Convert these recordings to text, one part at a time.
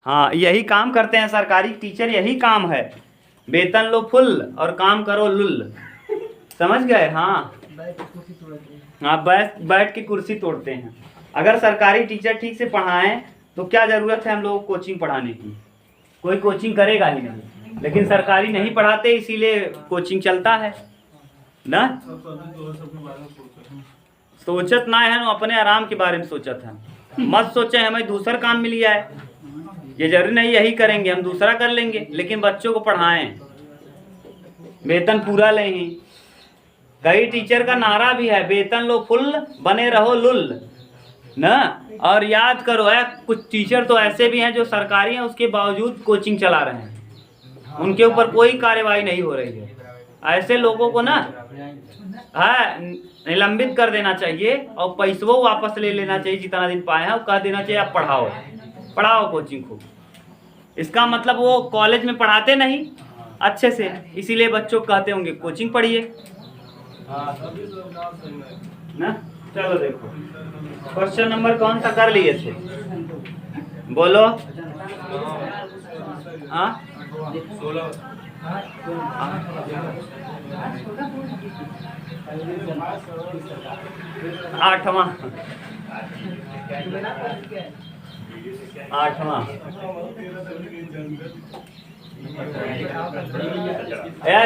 हाँ, यही काम करते हैं सरकारी टीचर, यही काम है। वेतन लो फुल और काम करो लुल। समझ गए? हाँ हाँ, बैठ बैठ के कुर्सी तोड़ते हैं। अगर सरकारी टीचर ठीक से पढ़ाएं तो क्या ज़रूरत है हम लोग को कोचिंग पढ़ाने की? कोई कोचिंग करेगा ही नहीं। लेकिन सरकारी नहीं पढ़ाते, इसीलिए कोचिंग चलता है ना। सोचत ना है, अपने आराम के बारे में सोचत है। मत सोचे हमें दूसरा काम मिल गया है, ये जरूरी नहीं यही करेंगे, हम दूसरा कर लेंगे, लेकिन बच्चों को पढ़ाएं, वेतन पूरा लें। कई टीचर का नारा भी है, वेतन लो फुल बने रहो लुल ना। और याद करो है, कुछ टीचर तो ऐसे भी हैं जो सरकारी हैं उसके बावजूद कोचिंग चला रहे हैं, उनके ऊपर कोई कार्यवाही नहीं हो रही है। ऐसे लोगों को ना निलंबित कर देना चाहिए और पैसों वापस ले लेना चाहिए, जितना दिन पाए हैं, और कह देना चाहिए आप पढ़ाओ पढ़ाओ कोचिंग को। इसका मतलब वो कॉलेज में पढ़ाते नहीं अच्छे से, इसीलिए बच्चों को कहते होंगे कोचिंग पढ़िए ना। चलो देखो, क्वेश्चन नंबर कौन सा कर लिए थे, बोलो। हाँ 8वां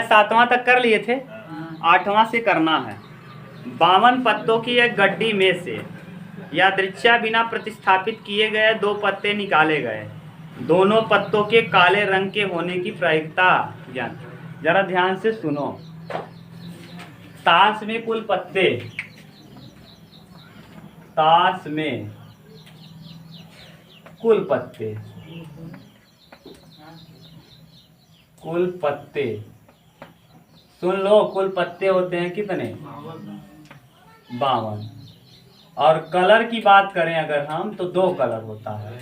7वां तक कर लिए थे, 8वां से करना है। 52 पत्तों की एक गड्डी में से यादृच्छा बिना प्रतिस्थापित किए गए 2 पत्ते निकाले गए, दोनों पत्तों के काले रंग के होने की प्रायिकता ज्ञान। जरा ध्यान से सुनो। ताश में कुल पत्ते, ताश में कुल पत्ते, कुल पत्ते सुन लो, कुल पत्ते होते हैं कितने? 52। और कलर की बात करें अगर हम, तो 2 कलर होता है।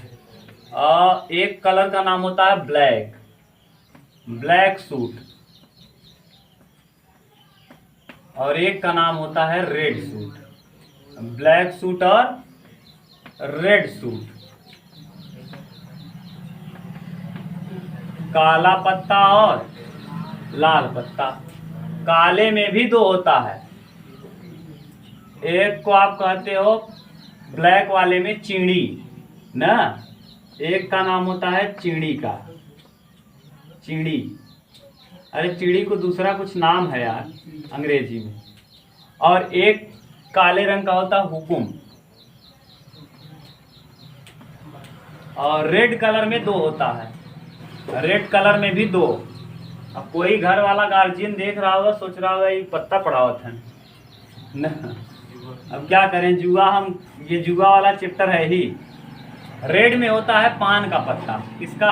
एक कलर का नाम होता है ब्लैक, ब्लैक सूट, और एक का नाम होता है रेड सूट। ब्लैक सूट और रेड सूट। काला पत्ता और लाल पत्ता। काले में भी 2 होता है, एक को आप कहते हो ब्लैक वाले में चिड़ी ना, एक का नाम होता है चिड़ी का, चिड़ी। अरे चिड़ी को दूसरा कुछ नाम है यार अंग्रेजी में। और एक काले रंग का होता है हुकुम। और रेड कलर में 2 होता है, रेड कलर में भी 2। अब कोई घर वाला गार्जियन देख रहा होगा, सोच रहा होगा ये पत्ता पढ़ावत है ना। अब क्या करें, जुआ, हम ये जुआ वाला चैप्टर है ही। रेड में होता है पान का पत्ता, किसका?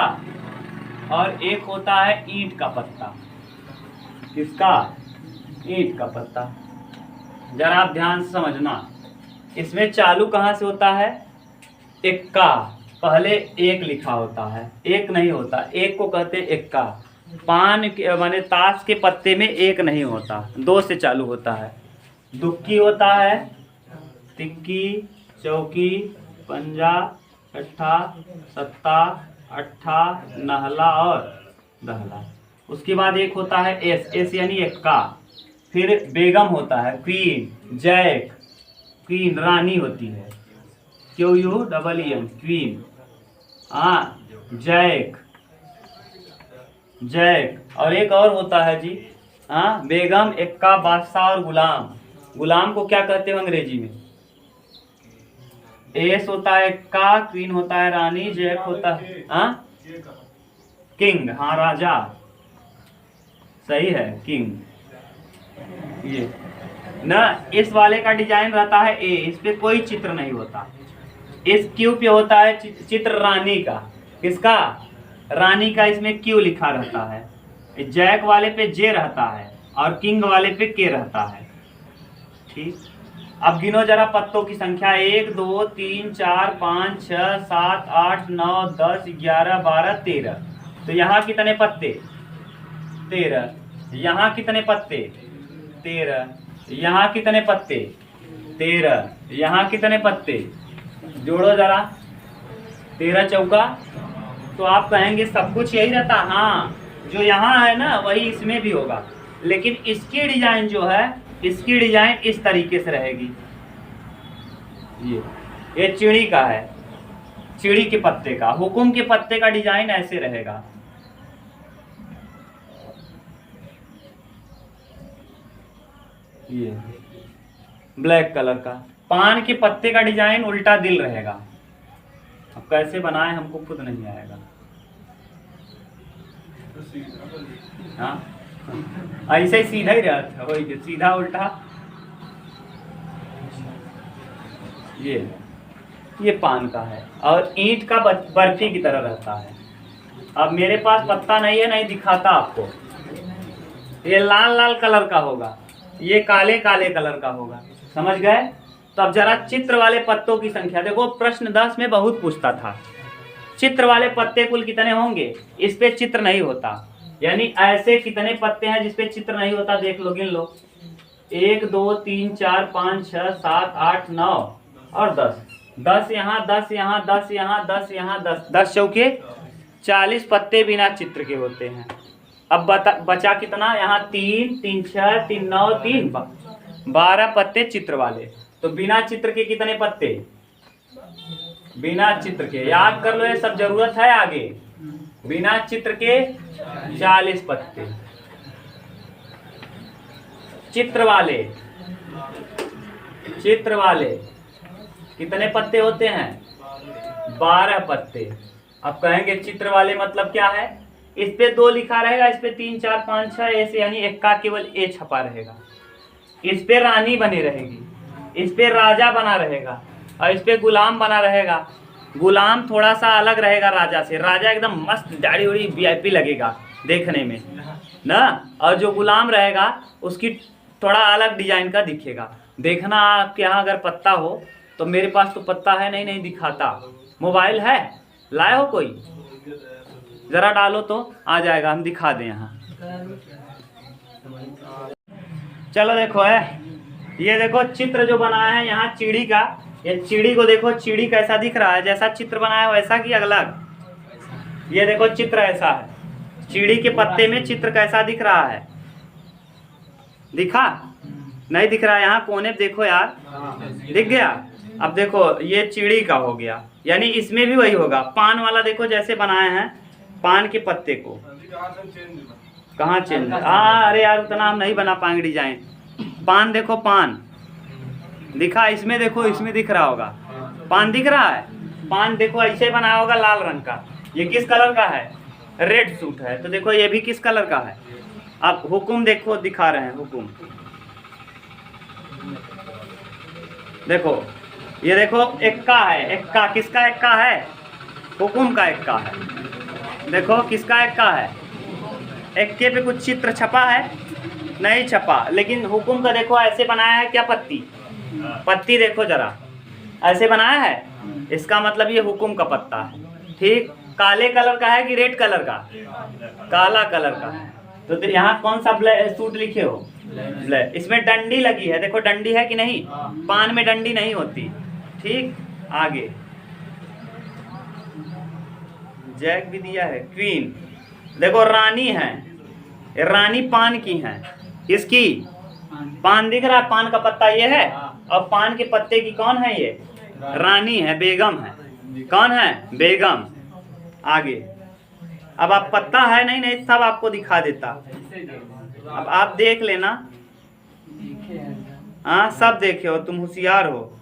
और एक होता है ईंट का पत्ता, किसका? ईंट का पत्ता। जरा आप ध्यान से समझना, इसमें चालू कहाँ से होता है? इक्का, पहले 1 लिखा होता है, 1 नहीं होता, 1 को कहते हैं इक्का। पान के माने ताश के पत्ते में 1 नहीं होता, 2 से चालू होता है। दुक्की होता है, तिक्की, चौकी, पंजा, अट्ठा, सत्ता, अट्ठा, नहला और दहला। उसके बाद एक होता है एस, एस यानी एक्का। फिर बेगम होता है, क्वीन, जैक, क्वीन रानी होती है, QUEEN क्वीन। हाँ जैक, जैक। और एक और होता है जी, हाँ बेगम, एक्का, बादशाह और गुलाम। गुलाम को क्या कहते हो अंग्रेजी में? एस होता है एक्का, क्वीन होता है रानी, जैक होता है हाँ किंग, हाँ राजा, सही है किंग। ये ना, इस वाले का डिजाइन रहता है ए, इस पे कोई चित्र नहीं होता। इस क्यू पे होता है चित्र रानी का, किसका? रानी का, इसमें क्यू लिखा रहता है। जैक वाले पे जे रहता है और किंग वाले पे के रहता है। ठीक, अब गिनो जरा पत्तों की संख्या, 1 2 3 4 5 6 7 8 9 10 11 12 13। तो यहाँ कितने पत्ते? 13। यहाँ कितने पत्ते? 13। यहाँ कितने पत्ते? 13। यहाँ कितने पत्ते? जोड़ो जरा, 13 चौका तो आप कहेंगे सब कुछ यही रहता। हाँ, जो यहाँ है ना वही इसमें भी होगा, लेकिन इसकी डिजाइन जो है, इसकी डिजाइन इस तरीके से रहेगी। ये चिड़ी का है, चिड़ी के पत्ते का, हुकुम के पत्ते का डिजाइन ऐसे रहेगा। ये ब्लैक कलर का पान के पत्ते का डिजाइन उल्टा दिल रहेगा। अब कैसे बनाए हमको खुद नहीं आएगा। हाँ, ऐसे ही सीधा ही रहता, वही सीधा उल्टा। ये पान का है और ईंट का बर्फी की तरह रहता है। अब मेरे पास पत्ता नहीं है, नहीं दिखाता आपको। ये लाल लाल कलर का होगा, ये काले काले कलर का होगा, समझ गए। तो अब जरा चित्र वाले पत्तों की संख्या देखो। प्रश्न 10 में बहुत पूछता था, चित्र वाले पत्ते कुल कितने होंगे। इस पे चित्र नहीं होता, यानी ऐसे कितने पत्ते हैं जिसपे चित्र नहीं होता, देख लो, गिन लो। 1 2 3 4 5 6 7 8 9 और 10। 10 यहाँ, 10 यहाँ, 10 यहाँ, 10 यहाँ, 10 चौके 40 पत्ते बिना चित्र के होते हैं। अब बचा कितना यहाँ, 3 3 6 3 9 3 12 पत्ते चित्र वाले। तो बिना चित्र के कितने पत्ते, बिना चित्र के याद कर लो, ये सब जरूरत है आगे। बिना चित्र के 40 पत्ते, चित्र वाले कितने पत्ते होते हैं, 12 पत्ते। अब कहेंगे चित्र वाले मतलब क्या है, इस पे 2 लिखा रहेगा, इस पे 3 4 5 6 ऐसे, यानी एक्का केवल ए छपा रहेगा। इस पे रानी बनी रहेगी, इस पे राजा बना रहेगा और इस पे गुलाम बना रहेगा। गुलाम थोड़ा सा अलग रहेगा राजा से, राजा एकदम मस्त दाढ़ी उड़ी वीआईपी लगेगा देखने में ना, और जो गुलाम रहेगा उसकी थोड़ा अलग डिजाइन का दिखेगा। देखना आपके यहाँ अगर पत्ता हो तो, मेरे पास तो पत्ता है नहीं दिखाता। मोबाइल है, लाए हो कोई, जरा डालो तो आ जाएगा, हम दिखा दें यहाँ। चलो देखो है, ये देखो चित्र जो बनाया है यहाँ चिड़ी का। ये चिड़ी को देखो, चिड़ी कैसा दिख रहा है, जैसा चित्र बनाया है वैसा कि अलग। ये देखो चित्र ऐसा है, चिड़ी के पत्ते में चित्र कैसा दिख रहा है, दिखा नहीं दिख रहा है, यहाँ कोने देखो यार, दिख गया। अब देखो ये चिड़ी का हो गया, यानी इसमें भी वही होगा। पान वाला देखो जैसे बनाए हैं, पान के पत्ते को कहाँ चेंज, अरे यार उतना हम नहीं बना पाएंगे डिजाइन। पान देखो, पान दिखा, इसमें देखो, इसमें दिख रहा होगा, पान दिख रहा है। पान देखो ऐसे बनाया होगा लाल रंग का। ये किस कलर का है, रेड सूट है, तो देखो ये भी किस कलर का है। अब हुकुम देखो, दिखा रहे हैं हुकुम, देखो ये देखो एक्का है, एक्का किसका एक्का है, हुकुम का एक्का है। देखो किसका एक्का है, एक्के पे कुछ चित्र छपा है, नहीं छपा, लेकिन हुकुम का देखो ऐसे बनाया है। क्या पत्ती देखो जरा, ऐसे बनाया है, इसका मतलब ये हुकुम का पत्ता है। ठीक, काले कलर का है कि रेड कलर का, काला कलर का है। तो यहाँ कौन सा सूट लिखे हो, ब्लैक। इसमें डंडी लगी है, देखो डंडी है कि नहीं, पान में डंडी नहीं होती। ठीक, आगे जैक भी दिया है, क्वीन देखो, रानी है, रानी पान की है, किसकी, पान दिख रहा है, पान का पत्ता ये है, और पान के पत्ते की कौन है, ये रानी है, बेगम है। कौन है, बेगम। आगे अब आप पत्ता है नहीं सब आपको दिखा देता, अब आप देख लेना। हाँ सब देखे हो, तुम होशियार हो,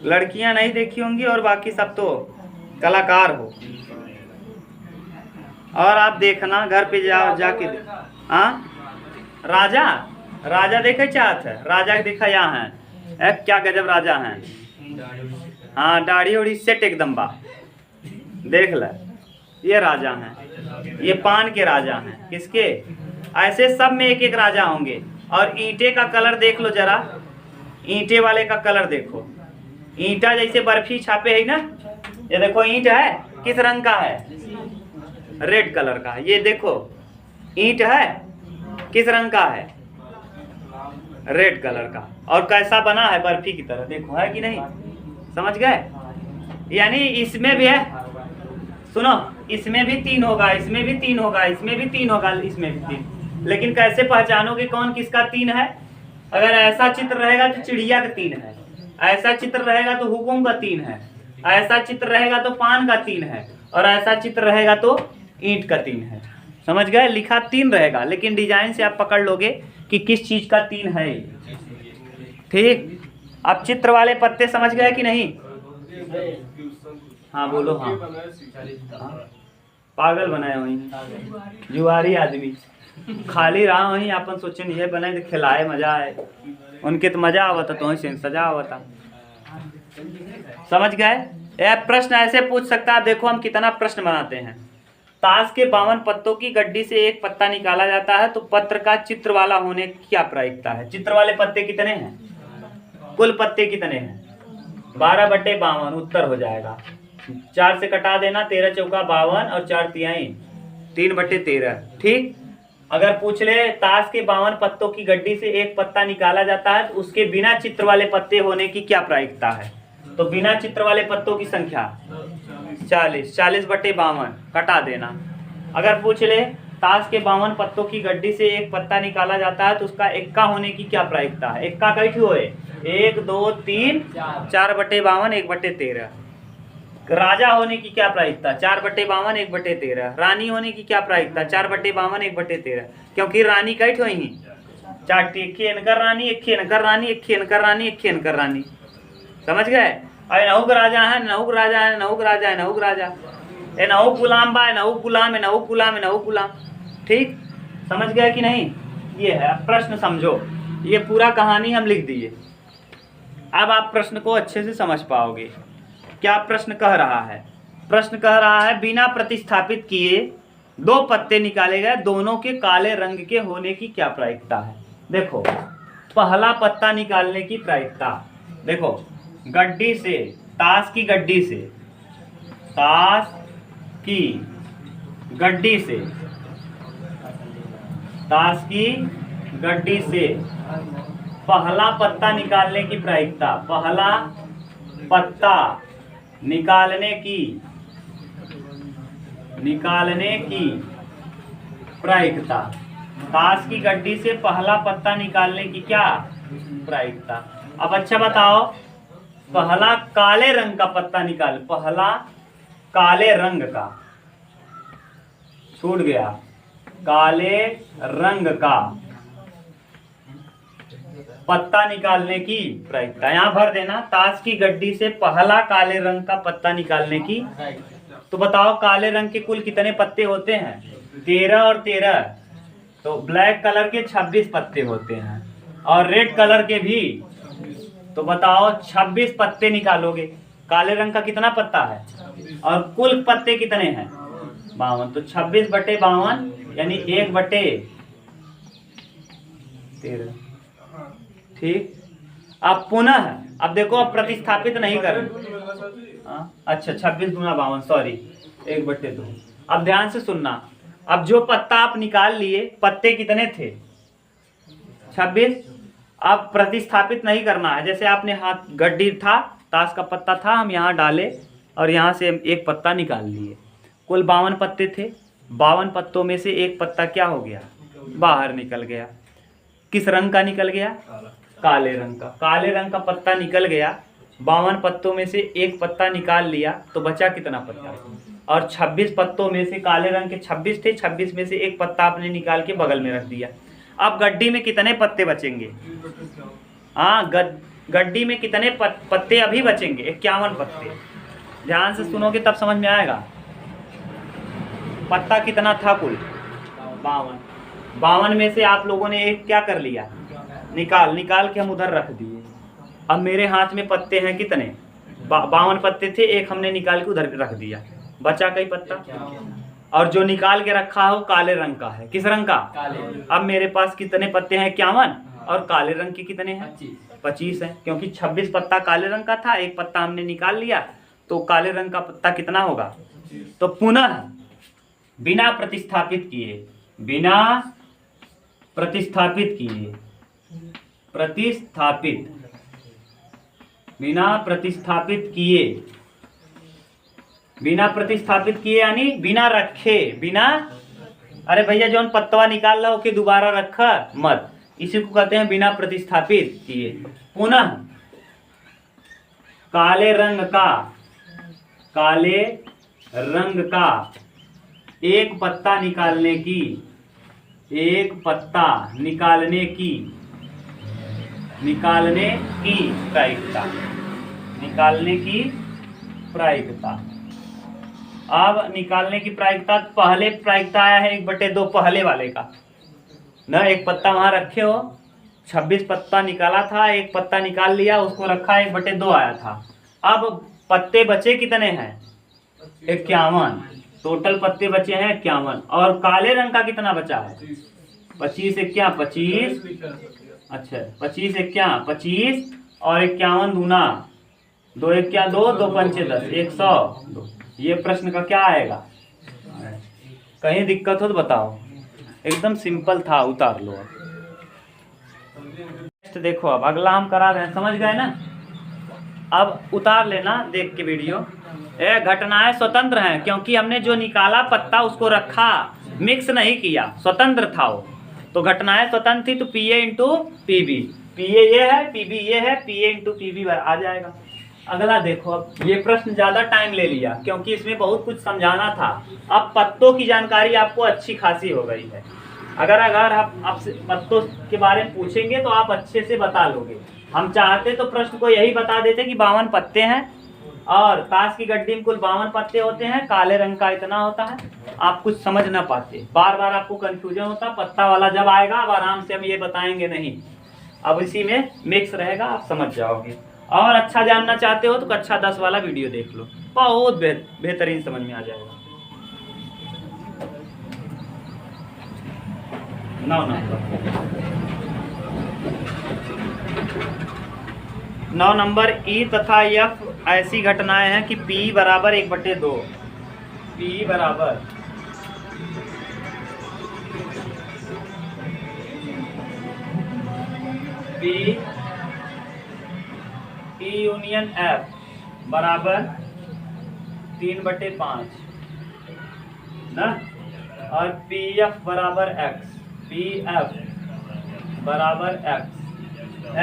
लड़कियां नहीं देखी होंगी और बाकी सब तो कलाकार हो। और आप देखना घर पे जाके। हाँ राजा देखे चाहत है, राजा देखा यहाँ है, क्या गजब राजा हैं। हाँ दाढ़ी उड़ी सेट एकदम बा, देख ले, ये राजा हैं, ये पान के राजा हैं। किसके, ऐसे सब में एक एक राजा होंगे। और ईंटे का कलर देख लो जरा, ईंटे वाले का कलर देखो, ईंटा जैसे बर्फी छापे है ना, ये देखो ईंट है, किस रंग का है, रेड कलर का। ये देखो ईंट है, किस रंग का है, रेड कलर का, और कैसा बना है, बर्फी की तरह। देखो है कि नहीं, समझ गए। यानी इसमें भी है सुनो, इसमें भी 3 होगा, इसमें भी 3 होगा, इसमें भी 3 होगा, इसमें भी 3। लेकिन कैसे पहचानोगे कौन किसका 3 है? अगर ऐसा चित्र रहेगा तो चिड़िया का 3 है, ऐसा चित्र रहेगा तो हुकुम का 3 है, ऐसा चित्र रहेगा तो पान का 3 है, और ऐसा चित्र रहेगा तो ईंट का 3 है। समझ गए? लिखा 3 रहेगा, लेकिन डिजाइन से आप पकड़ लोगे कि किस चीज का 3 है। ठीक, आप चित्र वाले पत्ते समझ गए कि नहीं? हाँ बोलो। हाँ, पागल बनाए वही जुआरी आदमी, खाली रहा वही अपन सोचे नहीं है बनाए तो खिलाए मजा आए, उनके तो मजा आवता तो वही सजा आवता। समझ गए? यह प्रश्न ऐसे पूछ सकता है, देखो हम कितना प्रश्न बनाते हैं। ताश के 52 पत्तों की गड्डी से एक पत्ता निकाला जाता है तो पत्र का चित्र वाला होने की क्या प्रायिकता है? चित्र वाले पत्ते कितने हैं? कुल पत्ते कितने हैं? 12/52 उत्तर हो जाएगा। 4 से कटा देना, 13 चौका 52 और 4 तिहाई 3/13। ठीक, अगर पूछ ले ताश के 52 पत्तों की गड्डी से एक पत्ता निकाला जाता है तो उसके बिना चित्र वाले पत्ते होने की क्या प्रायिकता है? तो बिना चित्र वाले पत्तों की संख्या 40, 40/52 कटा देना। अगर पूछ ले ताश के 52 पत्तों की गड्डी से एक पत्ता निकाला जाता है तो उसका एक्का होने की क्या प्रायिकता है? एक्का कई ठो है? 1 2 3 4/52 1/13। राजा होने की क्या प्रायिकता? 4/52 1/13। रानी होने की क्या प्रायिकता? 4/52 1/13। क्योंकि रानी कई ठो ही 4 एक खेनकर रानी, एक खेनकर रानी, एक खेनकर रानी, एक खेनकर रानी। समझ गए? अरे नहुक राजा है, नहुक राजा है, नहुक राजा है, नहुक राजा, ए नहुक गुलाम बा, नहुक गुलाम है, नहुक गुलाम है, नहुक गुलाम। ठीक, समझ गए कि नहीं? ये है प्रश्न, समझो। ये पूरा कहानी हम लिख दिए, अब आप प्रश्न को अच्छे से समझ पाओगे। क्या प्रश्न कह रहा है? प्रश्न कह रहा है बिना प्रतिस्थापित किए 2 पत्ते निकाले गए, दोनों के काले रंग के होने की क्या प्रायिकता है? देखो, पहला पत्ता निकालने की प्रायिकता, देखो गड्डी से, ताश की गड्डी से, ताश की गड्डी से, ताश की गड्डी से पहला पत्ता निकालने की प्रायिकता, पहला पत्ता निकालने की प्रायिकता, ताश की गड्डी से पहला पत्ता निकालने की क्या प्रायिकता? अब अच्छा बताओ, पहला काले रंग का पत्ता निकाल, पहला काले रंग का, छूट गया, काले रंग का पत्ता निकालने की प्रायिकता यहाँ भर देना। ताश की गड्डी से पहला काले रंग का पत्ता निकालने की, तो बताओ काले रंग के कुल कितने पत्ते होते हैं? 13 और 13, तो ब्लैक कलर के 26 पत्ते होते हैं, और रेड कलर के भी, तो बताओ 26 पत्ते निकालोगे। काले रंग का कितना पत्ता है और कुल पत्ते कितने हैं? 52, तो 26/52 यानी 1/13। ठीक, अब पुनः, अब देखो, अब प्रतिस्थापित नहीं कर, अच्छा 26×52, सॉरी 1/2। अब ध्यान से सुनना, अब जो पत्ता आप निकाल लिए, पत्ते कितने थे? 26। अब प्रतिस्थापित नहीं करना है, जैसे आपने हाथ, गड्डी था, ताश का पत्ता था, हम यहाँ डाले और यहाँ से एक पत्ता निकाल लिए। कुल 52 पत्ते थे, 52 पत्तों में से एक पत्ता क्या हो गया? बाहर निकल गया। किस रंग का निकल गया? काले रंग का। काले रंग का पत्ता निकल गया, 52 पत्तों में से एक पत्ता निकाल लिया, तो बचा कितना पत्ता? और 26 पत्तों में से काले रंग के 26 थे, 26 में से एक पत्ता आपने निकाल के बगल में रख दिया। अब गड्डी में कितने पत्ते बचेंगे? हाँ, गड्डी में कितने पत्ते अभी बचेंगे? 51 पत्ते। ध्यान से सुनोगे तब समझ में आएगा। पत्ता कितना था कुल? 52। 52 में से आप लोगों ने एक क्या कर लिया? निकाल के हम उधर रख दिए। अब मेरे हाथ में पत्ते हैं कितने? 52 पत्ते थे, एक हमने निकाल के उधर रख दिया, बचा कई पत्ता? और जो निकाल के रखा हो काले रंग का है। किस रंग का? अब मेरे पास कितने पत्ते हैं? 51, और काले रंग के कितने हैं? 25 हैं, क्योंकि 26 पत्ता काले रंग का था, एक पत्ता हमने निकाल लिया, तो काले रंग का पत्ता कितना होगा? तो पुनः बिना प्रतिस्थापित किए, बिना प्रतिस्थापित किए बिना प्रतिस्थापित किए यानी बिना रखे, बिना, अरे भैया जो पत्तवा निकाल लो कि दोबारा रखा मत, इसी को कहते हैं बिना प्रतिस्थापित किए। पुनः काले रंग का, काले रंग का एक पत्ता निकालने की, एक पत्ता निकालने की, निकालने की प्रायिकता, निकालने की प्रायिकता। अब निकालने की प्रायिकता, पहले प्रायिकता आया है 1/2 पहले वाले का ना, एक पत्ता वहां रखे हो, 26 पत्ता निकाला था, एक पत्ता निकाल लिया उसको रखा, 1/2 आया था। अब पत्ते बचे कितने हैं? 51, टोटल पत्ते बचे हैं 51। और काले रंग का कितना बचा है? 25 क्या 25, अच्छा 25 क्या 25 और 51 दूना 2 क्या 2, 2 पंचे 10, 102। ये प्रश्न का क्या आएगा? कहीं दिक्कत हो तो बताओ, एकदम सिंपल था, उतार लो। नेक्स्ट देखो, अब अगला हम करा रहे हैं, समझ गए ना? अब उतार लेना देख के वीडियो। घटनाएं स्वतंत्र हैं क्योंकि हमने जो निकाला पत्ता उसको रखा, मिक्स नहीं किया, स्वतंत्र था वो, तो घटनाएं स्वतंत्र थी, तो P A into P B, P A ये है, पी बी ये है, P A into P B आ जाएगा। अगला देखो, अब ये प्रश्न ज़्यादा टाइम ले लिया क्योंकि इसमें बहुत कुछ समझाना था। अब पत्तों की जानकारी आपको अच्छी खासी हो गई है। अगर आप आपसे पत्तों के बारे में पूछेंगे तो आप अच्छे से बता लोगे। हम चाहते तो प्रश्न को यही बता देते कि 52 पत्ते हैं और ताश की गड्डी में कुल 52 पत्ते होते हैं, काले रंग का इतना होता है। आप कुछ समझ ना पाते, बार बार आपको कंफ्यूजन होता। पत्ता वाला जब आएगा अब आराम से हम ये बताएंगे नहीं, अब इसी में मिक्स रहेगा, आप समझ जाओगे। और अच्छा जानना चाहते हो तो कक्षा 10 वाला वीडियो देख लो, बहुत बेहतरीन समझ में आ जाएगा। 9 नंबर ई तथा एफ ऐसी घटनाएं हैं कि P बराबर 1/2, P बराबर P यूनियन F बराबर 3/5 ना, और PF बराबर X, PF बराबर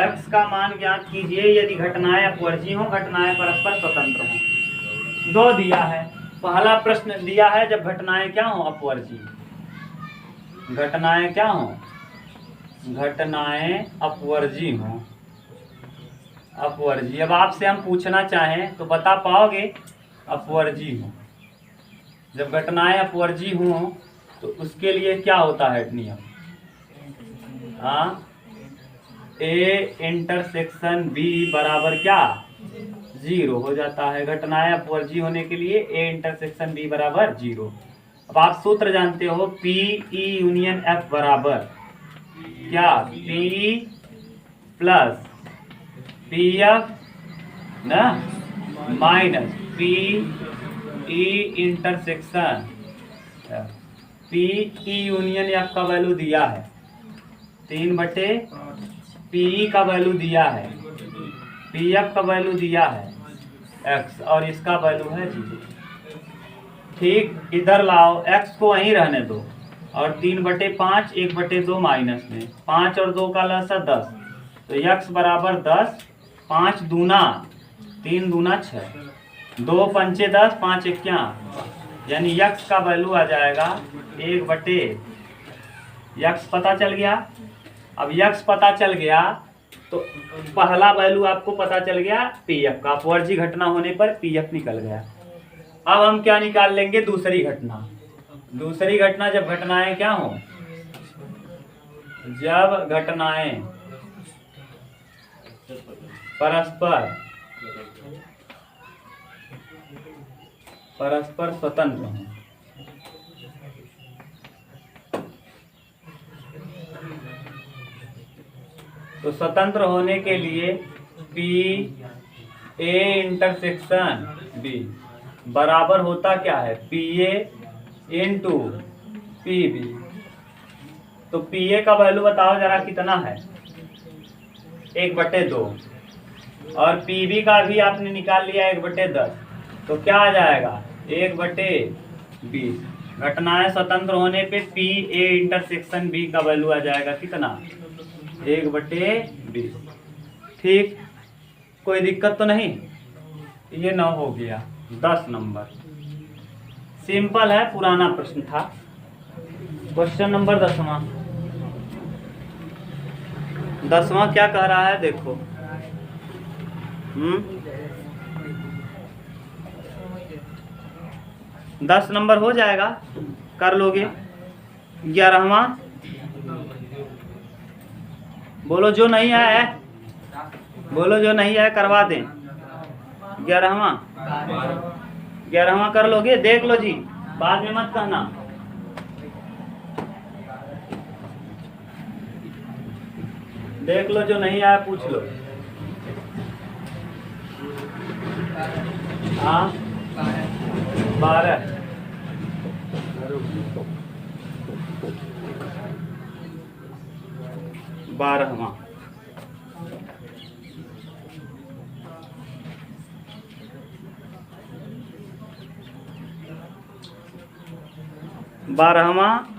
X का मान ज्ञात कीजिए यदि घटनाएं अपवर्जी हों, घटनाएं परस्पर स्वतंत्र हों। 2 दिया है, पहला प्रश्न दिया है जब घटनाएं क्या हों अपवर्जी, घटनाएं क्या हों, घटनाएं अपवर्जी हों, अपवर्जी। अब आपसे हम पूछना चाहें तो बता पाओगे? अपवर्जी हो, जब घटनाएं अपवर्जी हों तो उसके लिए क्या होता है नियम? हाँ, ए इंटरसेक्शन बी बराबर क्या 0 हो जाता है। घटनाएं अपवर्जी होने के लिए ए इंटरसेक्शन बी बराबर 0। अब आप सूत्र जानते हो, पी ई यूनियन एफ बराबर क्या, पी प्लस पी एफ ना minus P E intersection, P E union F का वैल्यू दिया है 3/5, पी ई का वैल्यू दिया है, पी एफ का वैल्यू दिया है x और इसका वैल्यू है 0। ठीक, इधर लाओ, x को वहीं रहने दो और 3/5 1/2 माइनस में 5 और 2 का लसा 10, तो x बराबर 10, 5 दूना 3 दूना 6, 2 पंचे 10, 5 51, यानी x का वैल्यू आ जाएगा 1/x पता चल गया। अब x पता चल गया तो पहला वैल्यू आपको पता चल गया पीएफ का, अपवर्जी घटना होने पर पीएफ निकल गया। अब हम क्या निकाल लेंगे? दूसरी घटना। दूसरी घटना जब घटनाएं क्या हो, जब घटनाएं परस्पर स्वतंत्र हों, तो स्वतंत्र होने के लिए पी ए इंटरसेक्शन बी बराबर होता क्या है, P A into P B. तो पी ए का वैल्यू बताओ जरा कितना है, 1/2, और पी बी का भी आपने निकाल लिया 1/10, तो क्या आ जाएगा 1/20। घटनाएं स्वतंत्र होने पे पी ए इंटरसेक्शन बी का वैल्यू आ जाएगा कितना, 1/20। ठीक, कोई दिक्कत तो नहीं। ये 9 हो गया। 10 नंबर सिंपल है, पुराना प्रश्न था। Question number 10वां। 10वां क्या कह रहा है देखो। 10 नंबर हो जाएगा, कर लोगे। 11वां बोलो, जो नहीं है बोलो, जो नहीं है करवा दें। 11वां कर लोगे, देख लो जी, बाद में मत कहना। देख लो, जो नहीं आया पूछ लो। हाँ 12। 12वां।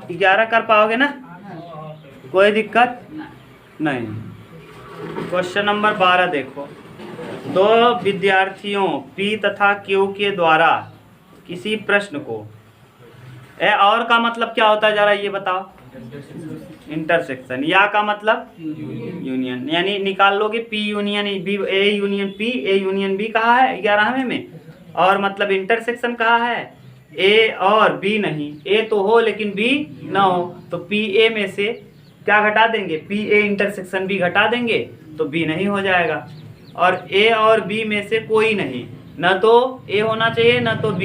11 कर पाओगे ना, कोई दिक्कत नहीं। क्वेश्चन नंबर 12 देखो। दो विद्यार्थियों P तथा Q के द्वारा किसी प्रश्न को और का मतलब क्या होता है जरा ये बताओ। इंटरसेक्शन। या का मतलब यूनियन, यानी निकाल लोगे P union B, A union P, A union B कहा है 11वें में, और मतलब इंटरसेक्शन कहा है A और B नहीं, A तो हो लेकिन B ना हो, तो P A में से क्या घटा देंगे, P A इंटरसेक्शन B घटा देंगे तो B नहीं हो जाएगा। और A और B में से कोई नहीं, न तो A होना चाहिए न तो B,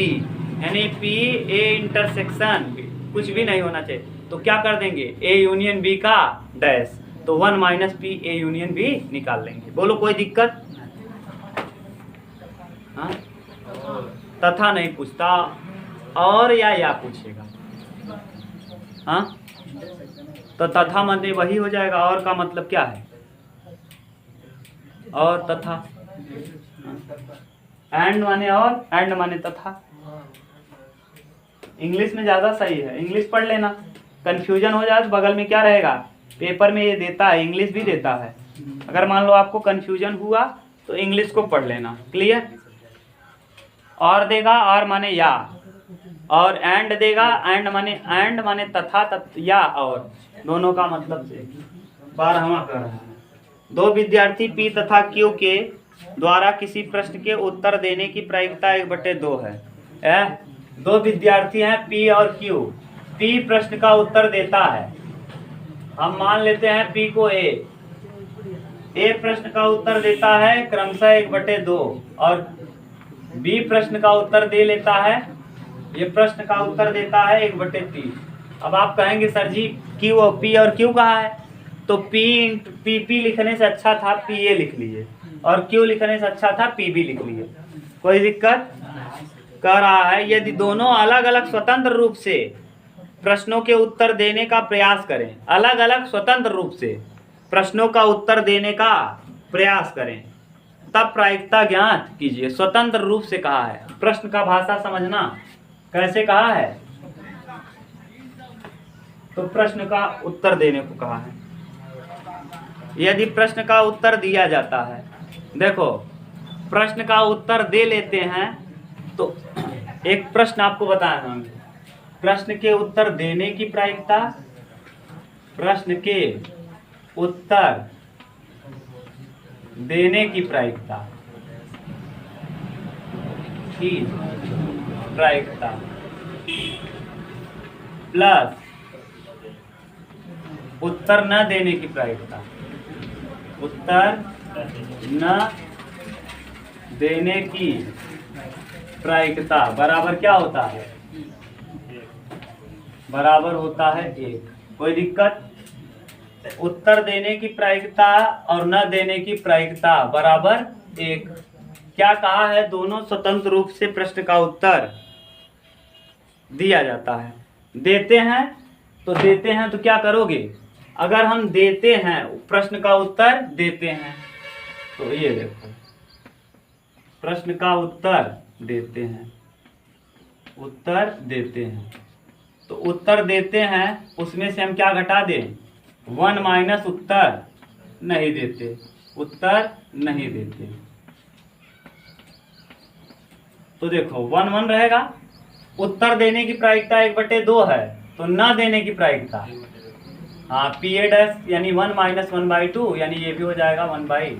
यानी P A इंटरसेक्शन कुछ भी नहीं होना चाहिए, तो क्या कर देंगे A यूनियन B का डैश, तो 1 - P A यूनियन B निकाल लेंगे। बोलो कोई दिक्कत। हाँ, तथा नहीं पूछता, और या पूछेगा। हाँ, तो तथा माने वही हो जाएगा, और का मतलब क्या है, और तथा। एंड माने और, एंड माने तथा। इंग्लिश में ज्यादा सही है, इंग्लिश पढ़ लेना। कंफ्यूजन हो जाए तो बगल में क्या रहेगा, पेपर में ये देता है, इंग्लिश भी देता है। अगर मान लो आपको कंफ्यूजन हुआ तो इंग्लिश को पढ़ लेना। क्लियर। और देगा, और माने या, और एंड देगा, एंड माने तथा, या और, दोनों का मतलब से 12वां कर रहा है। दो विद्यार्थी P तथा Q के द्वारा किसी प्रश्न के उत्तर देने की प्रायिकता 1/2 है। दो विद्यार्थी हैं P और Q। P प्रश्न का उत्तर देता है, हम मान लेते हैं P को A प्रश्न का उत्तर देता है क्रमशः 1/2, और B प्रश्न का उत्तर दे लेता है, ये प्रश्न का उत्तर देता है 1/3। अब आप कहेंगे सर जी P और Q कहाँ है, तो P लिखने से अच्छा था PA लिख लीजिए, और Q लिखने से अच्छा था PB लिख लीजिए। कोई दिक्कत। कह रहा है यदि दोनों अलग अलग स्वतंत्र रूप से प्रश्नों के उत्तर देने का प्रयास करें, अलग अलग स्वतंत्र रूप से प्रश्नों का उत्तर देने का प्रयास करें, तब प्रायिकता ज्ञात कीजिए। स्वतंत्र रूप से कहा है, प्रश्न का भाषा समझना कैसे कहा है, तो प्रश्न का उत्तर देने को कहा है। यदि प्रश्न का उत्तर दिया जाता है, देखो प्रश्न का उत्तर दे लेते हैं, तो एक प्रश्न आपको बताया हम, प्रश्न के उत्तर देने की प्रायिकता, प्रश्न के उत्तर देने की प्रायिकता प्लस उत्तर न देने की प्रायिकता, उत्तर न देने की प्रायिकता बराबर क्या होता है, बराबर होता है 1। कोई दिक्कत। उत्तर देने की प्रायिकता और न देने की प्रायिकता बराबर 1। क्या कहा है, दोनों स्वतंत्र रूप से प्रश्न का उत्तर दिया जाता है। देते हैं तो क्या करोगे, अगर हम देते हैं प्रश्न का उत्तर देते हैं, तो ये देखो प्रश्न का उत्तर देते हैं, उत्तर देते हैं। तो उत्तर देते हैं उसमें से हम क्या घटा दें, 1 माइनस उत्तर नहीं देते, उत्तर नहीं देते। तो देखो 1 1 रहेगा, उत्तर देने की प्रायिकता 1/2 है, तो न देने की प्रायिकता हाँ पी ए डैश यानी 1 माइनस 1/2, यानी ये भी हो जाएगा 1/।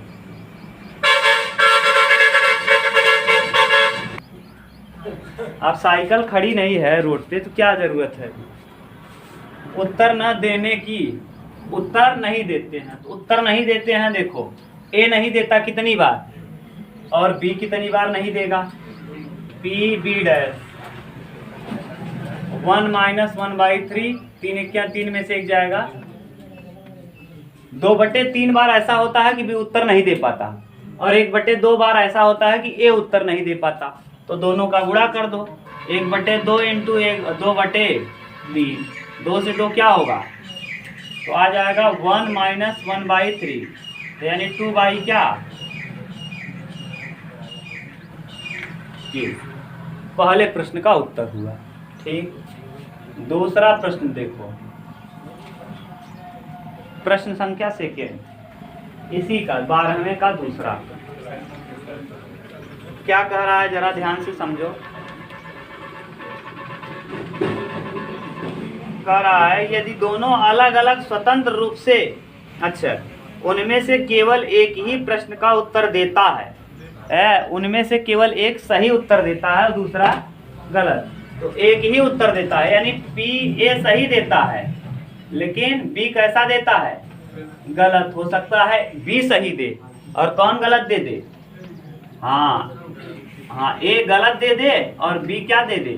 अब साइकिल खड़ी नहीं है रोड पे तो क्या जरूरत है, उत्तर न देने की, उत्तर नहीं देते हैं। तो उत्तर नहीं देते हैं, देखो ए नहीं देता कितनी बार, और बी कितनी बार नहीं देगा, पी बी डैश 1 माइनस 1/3, 3 1 3 में से एक जाएगा, 2/3 बार ऐसा होता है कि बी उत्तर नहीं दे पाता, और 1/2 बार ऐसा होता है कि ए उत्तर नहीं दे पाता। तो दोनों का गुणा कर दो, 1/2 इंटू 2/3, 2 से 2 क्या होगा, तो आ जाएगा 1 माइनस 1/3, यानी 2 क्या, ये पहले प्रश्न का उत्तर हुआ। ठीक, दूसरा प्रश्न देखो, प्रश्न संख्या सेकेंड इसी का 12वें का दूसरा, क्या कह रहा है जरा ध्यान से समझो। कह रहा है यदि दोनों अलग अलग स्वतंत्र रूप से, अच्छा उनमें से केवल एक ही प्रश्न का उत्तर देता है, उनमें से केवल एक सही उत्तर देता है दूसरा गलत, तो एक ही उत्तर देता है, यानी पी ए सही देता है लेकिन बी कैसा देता है, गलत। हो सकता है बी सही दे और कौन गलत दे दे, हाँ ए गलत दे दे और बी क्या दे दे,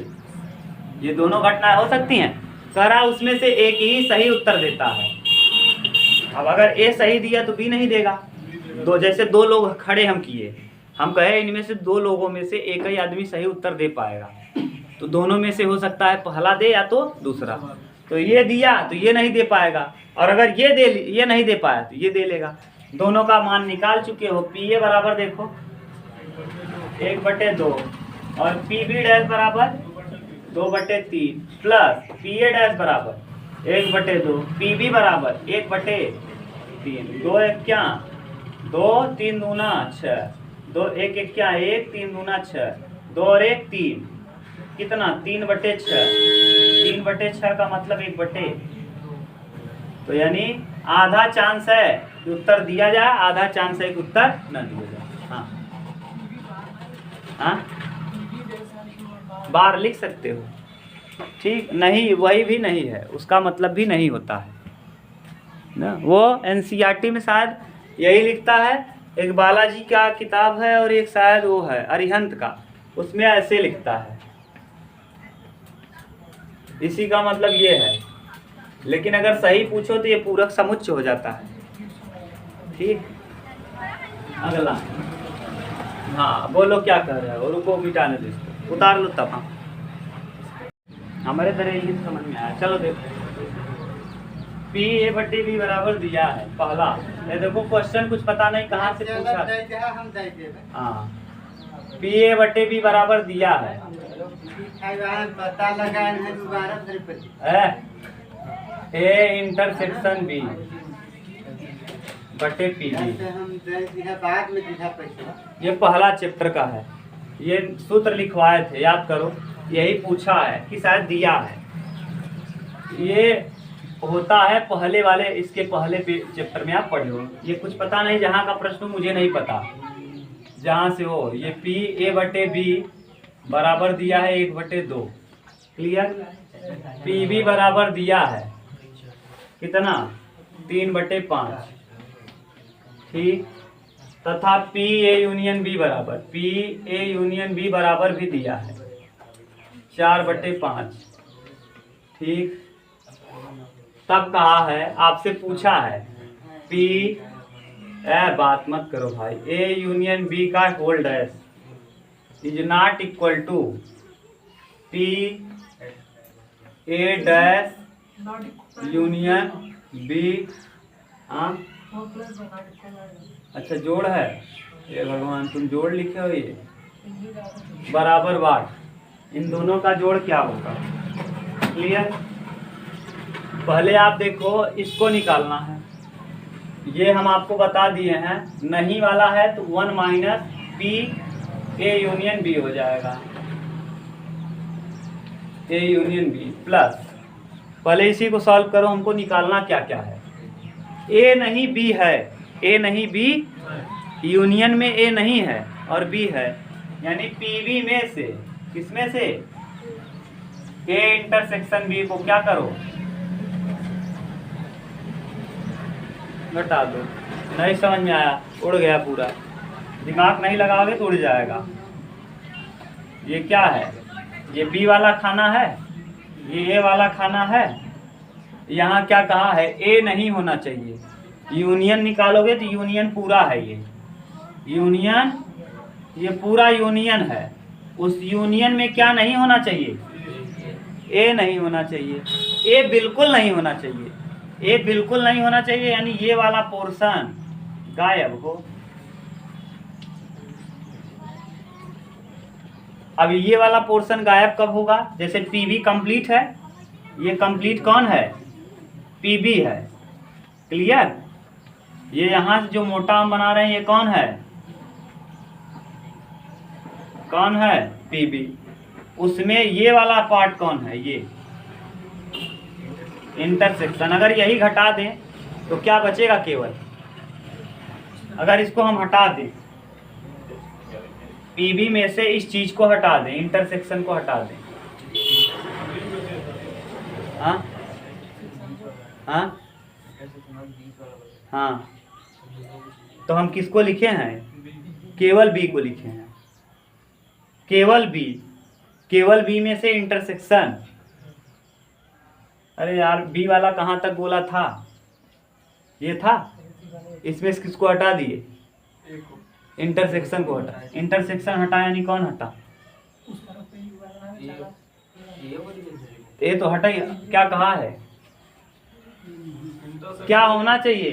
ये दोनों घटनाएं हो सकती हैं। कह रहा उसमें से एक ही सही उत्तर देता है। अब अगर ए सही दिया तो बी नहीं देगा। जैसे दो लोग खड़े हम किए, हम कहे इनमें से दो लोगों में से एक ही आदमी सही उत्तर दे पाएगा, तो दोनों में से हो सकता है पहला दे या तो दूसरा। तो ये दिया तो ये नहीं दे पाएगा, और अगर ये नहीं दे पाया तो ये दे लेगा। दोनों का मान निकाल चुके हो, पी ए बराबर देखो 1/2 और पी बी डैश बराबर 2/3 प्लस पी ए डैश बराबर 1/2, पी बी बराबर 1/3, 2 1 क्या 2, 3 दूना 6, 2 1 1 क्या 1, 3 दूना 6, 2 और 1 3, कितना 3/6, 3/6 का मतलब 1/, तो यानी आधा चांस है कि उत्तर दिया जाए, आधा चांस है कि उत्तर न दिया जाए। हाँ बार लिख सकते हो, ठीक नहीं, वही भी नहीं है, उसका मतलब भी नहीं होता है ना। वो एनसीईआरटी में शायद यही लिखता है, एक बालाजी का किताब है और एक शायद वो है अरिहंत का, उसमें ऐसे लिखता है, इसी का मतलब ये है। लेकिन अगर सही पूछो तो ये पूरक समुच्चय हो जाता है। ठीक, अगला हाँ बोलो क्या कह रहे हो, रुको मिटाने दो इसको, उतार लो तब। हाँ हमारे तरह ये समझ में आया। चलो देखो पी ए बटे बी बराबर दिया है पहला, ये देखो क्वेश्चन कुछ पता नहीं कहाँ से पूछा। हाँ पी ए बटे बी बराबर दिया है, पता लगा ए इंटरसेक्शन बी बटे पी बी, ये पहला चैप्टर का है, ये सूत्र लिखवाए थे याद करो, यही पूछा है कि शायद दिया है, ये होता है पहले वाले, इसके पहले चैप्टर में आप पढ़े हो। ये कुछ पता नहीं, जहाँ का प्रश्न मुझे नहीं पता, जहाँ से हो। ये पी ए बटे बी बराबर दिया है 1/2, क्लियर। पी बी बराबर दिया है कितना 3/5, ठीक। तथा पी ए यूनियन बी बराबर, पी ए यूनियन बी बराबर भी दिया है 4/5, ठीक। तब कहा है, आपसे पूछा है पी बात मत करो भाई, ए यूनियन बी का whole dash is not equal to P A dash union B. हाँ अच्छा जोड़ है, ये भगवान तुम जोड़ लिखे हो, ये बराबर वाट इन दोनों का जोड़ क्या होगा। क्लियर। पहले आप देखो इसको निकालना है, ये हम आपको बता दिए हैं, नहीं वाला है तो 1 minus P A union B हो जाएगा, ए यूनियन बी प्लस, पहले इसी को सॉल्व करो, हमको निकालना क्या क्या है। ए नहीं बी है, ए नहीं बी, यूनियन में ए नहीं है और बी है, यानी पीबी में से, किसमें से, ए इंटरसेक्शन बी को क्या करो, घटा दो। नहीं समझ में आया, उड़ गया पूरा, दिमाग नहीं लगाओगे तो उड़ जाएगा। ये क्या है, ये बी वाला खाना है, ये ए वाला खाना है, यहाँ क्या कहा है, ए नहीं होना चाहिए, यूनियन निकालोगे तो यूनियन पूरा है, ये यूनियन, ये पूरा यूनियन है, उस यूनियन में क्या नहीं होना चाहिए, ए नहीं होना चाहिए, ए बिल्कुल नहीं होना चाहिए, ए बिल्कुल नहीं होना चाहिए, यानी ये वाला पोर्शन गायब हो। अब ये वाला पोर्शन गायब कब होगा, जैसे पीबी कंप्लीट है, ये कंप्लीट कौन है, पीबी है। क्लियर। ये यहाँ से जो मोटा हम बना रहे हैं ये कौन है, कौन है, पीबी। उसमें ये वाला पार्ट कौन है, ये इंटरसेक्शन। अगर यही घटा दें तो क्या बचेगा, केवल अगर इसको हम हटा दें, पीबी में से इस चीज को हटा दें, इंटरसेक्शन को हटा दें, हाँ हाँ हाँ, तो हम किसको लिखे हैं, केवल बी को लिखे हैं, केवल बी, केवल बी में से इंटरसेक्शन। अरे यार बी वाला कहाँ तक बोला था, ये था, इसमें से किसको हटा दिए, इंटरसेक्शन को हटा, इंटरसेक्शन हटा यानी कौन हटा, ये तो हटा ही, क्या कहा है, क्या होना चाहिए,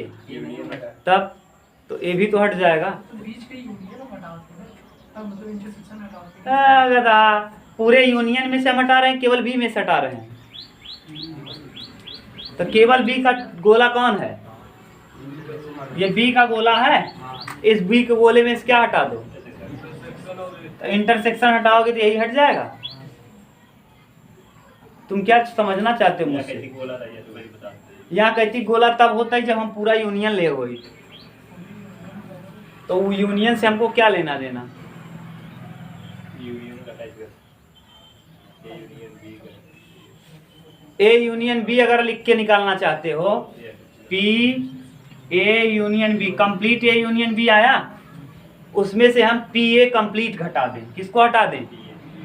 तब तो ये भी तो हट जाएगा। गधा, पूरे यूनियन में से हम हटा रहे हैं, केवल बी में से हटा रहे हैं, तो केवल बी का गोला कौन है, ये बी का गोला है, इस बी के गोले में से क्या हटा दो, तो इंटरसेक्शन हटाओगे तो यही हट जाएगा। तुम क्या समझना चाहते हो मुझसे, यहाँ कहती गोला तब होता है जब हम पूरा यूनियन ले हुए, तो वो यूनियन से हमको क्या लेना देना, ए यूनियन बी अगर लिख के निकालना चाहते हो, P A union B, complete A union B आया, उसमें से हम पी ए कंप्लीट घटा दें, किसको हटा दें,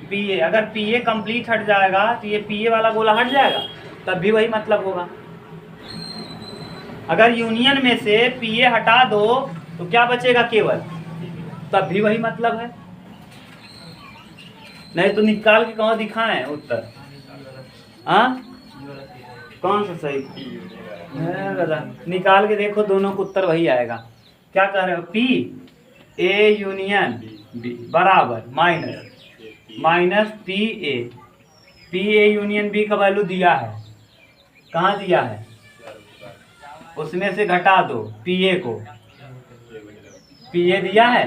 पी ए। अगर पी ए कंप्लीट हट जाएगा तो ये पी ए वाला गोला हट जाएगा, तब भी वही मतलब होगा। अगर यूनियन में से पी ए हटा दो तो क्या बचेगा, केवल, तब भी वही मतलब है। नहीं तो निकाल के कहाँ दिखाएं उत्तर, हाँ कौन सा सही, निकाल के देखो, दोनों को उत्तर वही आएगा। क्या कह रहे हो, पी ए यूनियन बी बराबर minus P A union B का वैल्यू दिया है, कहाँ दिया है, उसमें से घटा दो पी ए को, पी ए दिया है,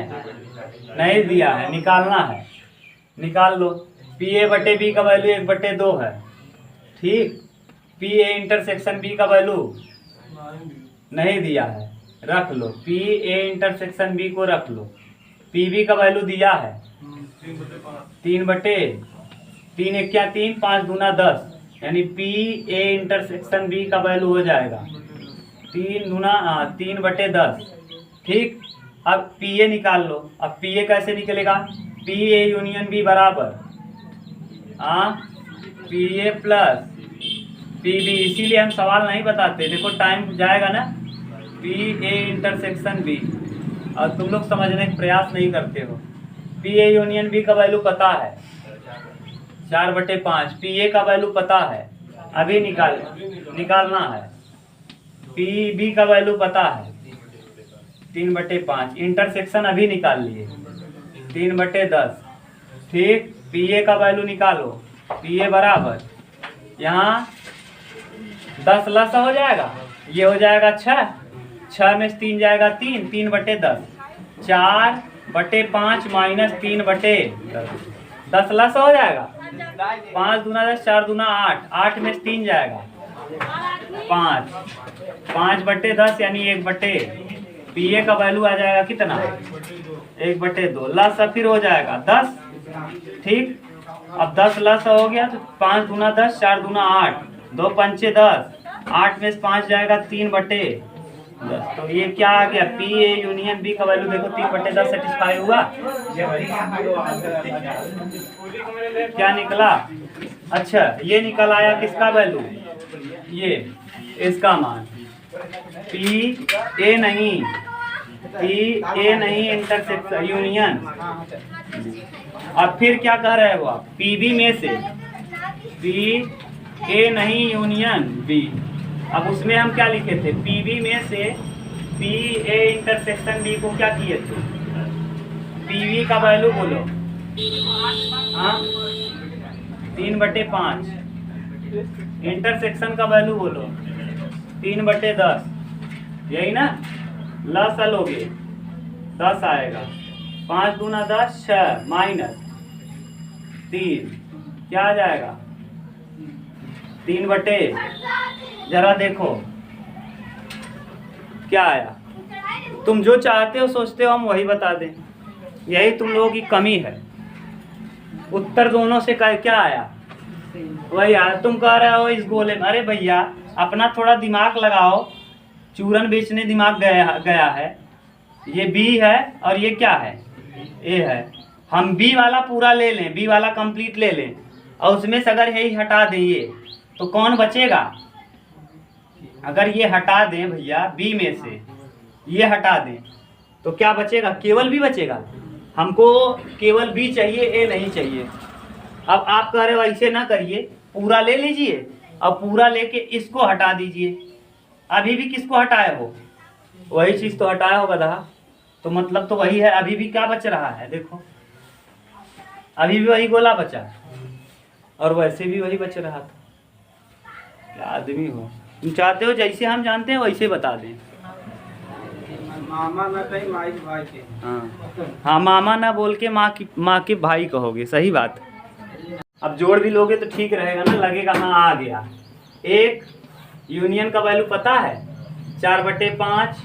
नहीं दिया है, निकालना है, निकाल लो। पी ए बटे बी का वैल्यू 1/2 है, ठीक। पी ए इंटरसेक्शन बी का वैल्यू नहीं दिया है, रख लो, पी ए इंटरसेक्शन बी को रख लो। पी बी का वैल्यू दिया है 3/3 1 क्या 3 5 दूना 10, यानी पी ए इंटरसेक्शन बी का वैल्यू हो जाएगा 3/10, ठीक। अब पी ए निकाल लो। अब पी ए कैसे निकलेगा, पी ए यूनियन बी बराबर P A plus P B, इसीलिए हम सवाल नहीं बताते, देखो टाइम जाएगा ना, पी ए इंटरसेक्शन बी, और तुम लोग समझने का प्रयास नहीं करते हो। पी ए यूनियन बी का वैल्यू पता है 4/5, पी ए का वैल्यू पता है, अभी निकालना है। पी बी का वैल्यू पता है 3/5, इंटरसेक्शन अभी निकाल लिए 3/10, ठीक। पी ए का वैल्यू निकालो। पी ए बराबर यहाँ 10 लस हो जाएगा, ये हो जाएगा 6, 6 में से 3 जाएगा 3, 3/10, 4/5 माइनस 3/10, 10 लस हो जाएगा। 5 दूना 10, 4 दूना 8, 8 में से 3 जाएगा 5, 5/10 यानी 1/, पी ए का वैल्यू आ जाएगा कितना 1/2, लस फिर हो जाएगा 10। ठीक, अब 10 लस हो गया तो 5 दूना 10, 4 दूना 8, 2 पंचे 10, 8 में से 5 जाएगा 3/10। तो ये क्या आ गया, पी ए यूनियन बी का वैल्यू देखो 3/10 सेटिस्फाई हुआ। क्या निकला, अच्छा ये निकल आया किसका वैल्यू, ये इसका मान पी ए नहीं, पी ए नहीं इंटरसेक्शन यूनियन। अब फिर क्या कह रहे हो आप, पी बी में से पी ए नहीं यूनियन बी। अब उसमें हम क्या लिखे थे, पी बी में से पी ए इंटरसेक्शन बी को क्या किए थे, पी बी का वैल्यू बोलो, हाँ 3/5, इंटरसेक्शन का वैल्यू बोलो 3/10, यही ना, लस लोगे 10 आएगा, 5 दूना 10, 6 माइनस 3 क्या आ जाएगा 3/, जरा देखो क्या आया। तुम जो चाहते हो सोचते हो हम वही बता दें, यही तुम लोगों की कमी है। उत्तर दोनों से क्या आया, वही आया। तुम कह रहे हो इस गोले में, अरे भैया अपना थोड़ा दिमाग लगाओ, चूरन बेचने दिमाग गया है। ये बी है और ये क्या है, ए है। हम बी वाला पूरा ले लें, बी वाला कंप्लीट ले लें और उसमें से अगर यही हटा दें ये, तो कौन बचेगा। अगर ये हटा दें भैया, बी में से ये हटा दें तो क्या बचेगा, केवल बी बचेगा। हमको केवल बी चाहिए, ए नहीं चाहिए। अब आप कह रहे हो ऐसे ना करिए, पूरा ले लीजिए और पूरा लेके इसको हटा दीजिए। अभी भी किसको हटाए हो, वही चीज़ तो हटाया हो गधा। तो मतलब तो वही है, अभी भी क्या बच रहा है देखो, अभी भी वही गोला बचा और वैसे भी वही बच रहा था। क्या आदमी हो तुम, चाहते हो जैसे हम जानते हैं वैसे बता दें। मामा ना कहीं माई भाई के, हाँ मामा ना बोल के माँ के भाई कहोगे, सही बात। अब जोड़ भी लोगे तो ठीक रहेगा ना, लगेगा हाँ आ गया। एक यूनियन का वैल्यू पता है 4/5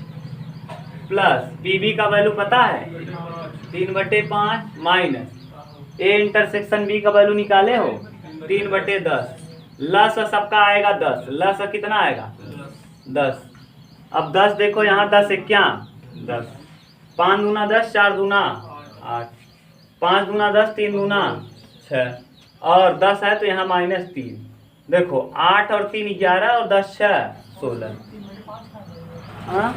प्लस पी बी का वैल्यू पता है 3/5 माइनस ए इंटरसेक्शन बी का वैल्यू निकाले हो 3/10, लस सबका आएगा 10, लस कितना आएगा 10। अब 10 देखो यहाँ 10 क्या 10, 5 दूना 10, 4 दूना 8, 5 दूना 10, 3 दूना 6 और 10 है तो यहाँ -3। देखो 8 और 3 11 और 10 6 16। हाँ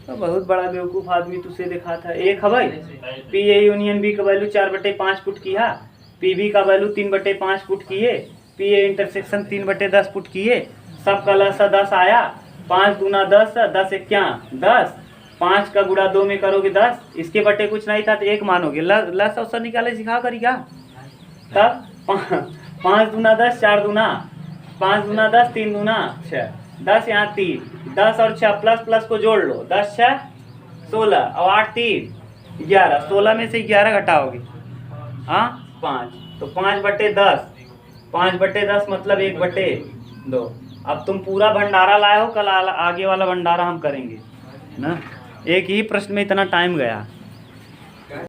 तो बहुत बड़ा बेवकूफ़ आदमी तुझसे देखा था। एक है भाई, पी ए यूनियन बी का वैल्यू 4/5 पुट किया, पी बी का वैल्यू 3/5 पुट किए, पी ए इंटरसेक्शन 3/10 पुट किए, सब का लसा 10 आया। 5 दूना 10, 10 क्या 10, 5 का गुणा 2 में करोगे 10, इसके बटे कुछ नहीं था तो 1 मानोगे। लसा उससे निकाले सिखा करी क्या, तब 5 दूना 10, 4 दूना 5 दूना 10, 3 दूना 6, 10 यहाँ 3, 10 और 6 प्लस प्लस को जोड़ लो, 10 6 16 और 8 3 11, 16 में से 11 घटाओगे हाँ 5, तो 5/10, 5/10 मतलब 1/2। अब तुम पूरा भंडारा लाए हो, कल आगे वाला भंडारा हम करेंगे ना। एक ही प्रश्न में इतना टाइम गया।